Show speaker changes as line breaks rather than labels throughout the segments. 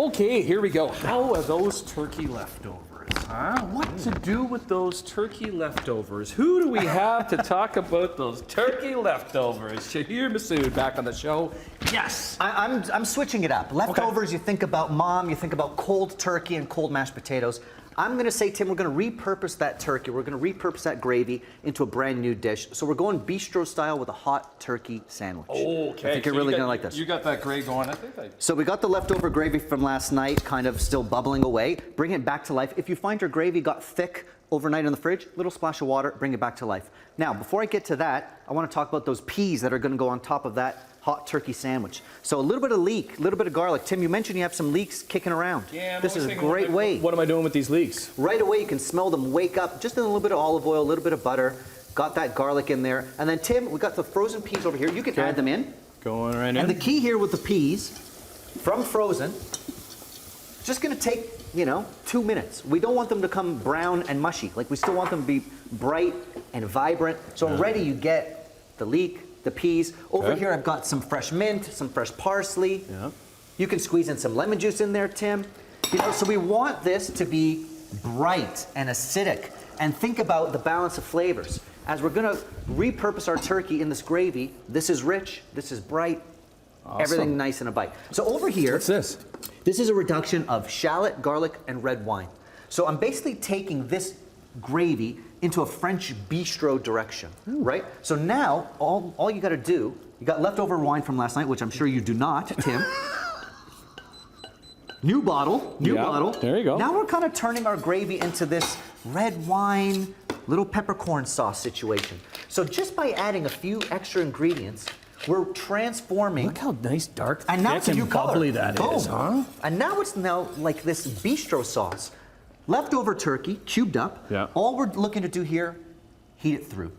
Okay, here we go. How are those turkey leftovers, huh? What to do with those turkey leftovers? Who do we have to talk about those turkey leftovers? Shahir Massoud back on the show. Yes.
I'm switching it up. Leftovers, you think about mom, you think about cold turkey and cold mashed potatoes. I'm going to say, Tim, we're going to repurpose that turkey. We're going to repurpose that gravy into a brand new dish. So we're going bistro style with a hot turkey sandwich.
Okay.
I think you're really going to like this.
You got that gray going. I think
So we got the leftover gravy from last night, kind of still bubbling away. Bring it back to life. If you find your gravy got thick overnight in the fridge, little splash of water, bring it back to life. Now, before I get to that, I want to talk about those peas that are going to go on top of that hot turkey sandwich. So a little bit of leek, a little bit of garlic. Tim, you mentioned you have some leeks kicking around.
Yeah,
this is a great way.
What am I doing with these leeks?
Right away, you can smell them wake up. Just in a little bit of olive oil, a little bit of butter. Got that garlic in there. And then, Tim, we got the frozen peas over here. You can add them in.
Going right in.
And the key here with the peas, from frozen, just going to take, 2 minutes. We don't want them to come brown and mushy. Like, we still want them to be bright and vibrant. So already you get the leek, the peas. Over here, I've got some fresh mint, some fresh parsley. Yeah. You can squeeze in some lemon juice in there, Tim. So we want this to be bright and acidic. And think about the balance of flavors. As we're going to repurpose our turkey in this gravy, this is rich, this is bright, everything nice in a bite. So over here,
what's this?
This is a reduction of shallot, garlic, and red wine. So I'm basically taking this gravy into a French bistro direction, right? So now, all you gotta do, you got leftover wine from last night, which I'm sure you do not, Tim. New bottle.
There you go.
Now we're kind of turning our gravy into this red wine, little peppercorn sauce situation. So just by adding a few extra ingredients, we're transforming.
Look how nice, dark,
and now
thick, and bubbly that is, huh?
And now it's like this bistro sauce. Leftover turkey, cubed up.
Yeah.
All we're looking to do here, heat it through.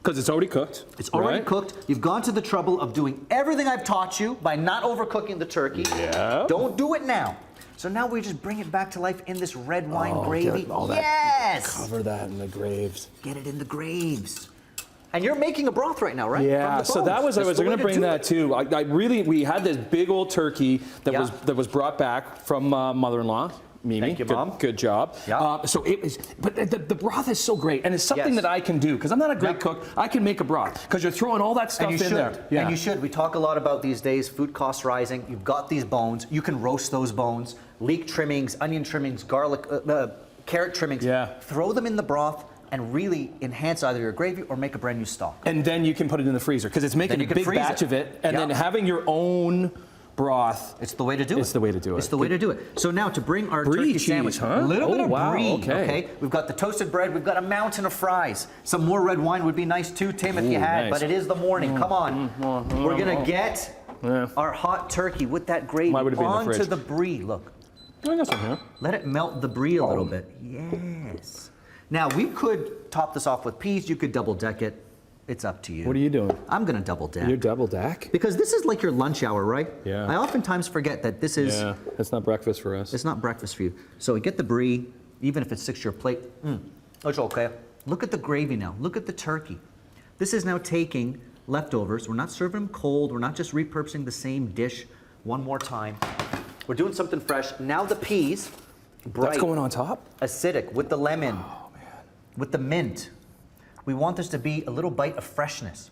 Because it's already cooked.
It's already cooked. You've gone to the trouble of doing everything I've taught you by not overcooking the turkey.
Yeah.
Don't do it now. So now we just bring it back to life in this red wine gravy.
Yes! Cover that in the graves.
Get it in the graves. And you're making a broth right now, right?
Yeah, so that was, I was going to bring that too. We had this big old turkey that was brought back from mother-in-law. Mimi.
Thank you, Mom.
Good job.
Yeah.
So it was, but the broth is so great, and it's something that I can do because I'm not a great cook. I can make a broth because you're throwing all that stuff in there. Yeah.
And you should. We talk a lot about these days, food costs rising. You've got these bones. You can roast those bones. Leek trimmings, onion trimmings, garlic, carrot trimmings.
Yeah.
Throw them in the broth and really enhance either your gravy or make a brand new stock.
And then you can put it in the freezer because it's making a big batch of it, and then having your own broth.
It's the way to do it.
It's the way to do it.
It's the way to do it. So now to bring our turkey sandwich, a little bit of brie. Okay. We've got the toasted bread. We've got a mountain of fries. Some more red wine would be nice too, Tim, if you had. But it is the morning. Come on. We're gonna get our hot turkey with that gravy onto the brie. Look.
I got some here.
Let it melt the brie a little bit. Yes. Now we could top this off with peas. You could double deck it. It's up to you.
What are you doing?
I'm going to double deck.
You're double deck?
Because this is like your lunch hour, right?
Yeah.
I oftentimes forget that this is...
Yeah, it's not breakfast for us.
It's not breakfast for you. So we get the brie, even if it sticks to your plate. It's okay. Look at the gravy now. Look at the turkey. This is now taking leftovers. We're not serving them cold. We're not just repurposing the same dish one more time. We're doing something fresh. Now the peas, bright.
That's going on top?
Acidic, with the lemon. Oh, man. With the mint. We want this to be a little bite of freshness.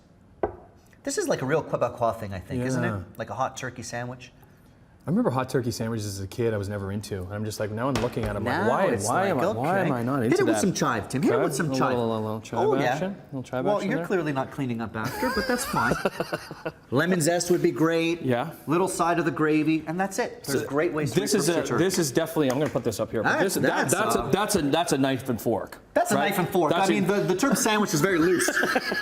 This is like a real Quebecois thing, I think, isn't it? Like a hot turkey sandwich.
I remember hot turkey sandwiches as a kid. I was never into. I'm just like, now I'm looking at them like, why am I not into that?
Hit it with some chive, Tim. Hit it with some chive.
A little chive action? A little chive action
Well, you're clearly not cleaning up after, but that's fine. Lemon zest would be great.
Yeah.
Little side of the gravy, and that's it. There's great ways to repurpose your turkey.
This is definitely, I'm going to put this up here. That's a knife and fork.
That's a knife and fork. I mean, the term sandwich is very loose.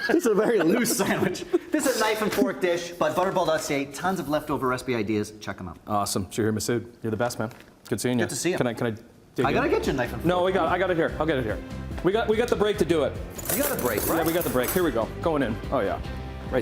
This is a very loose sandwich. This is a knife and fork dish, but butterball.ca, tons of leftover recipe ideas. Check them out.
Awesome. Shahir Massoud, you're the best, man. Good seeing you.
Good to see you.
Can I dig
I gotta get you a knife and fork.
No, I got it here. I'll get it here. We got the break to do it.
You got a break, right?
Yeah, we got the break. Here we go. Going in. Oh, yeah.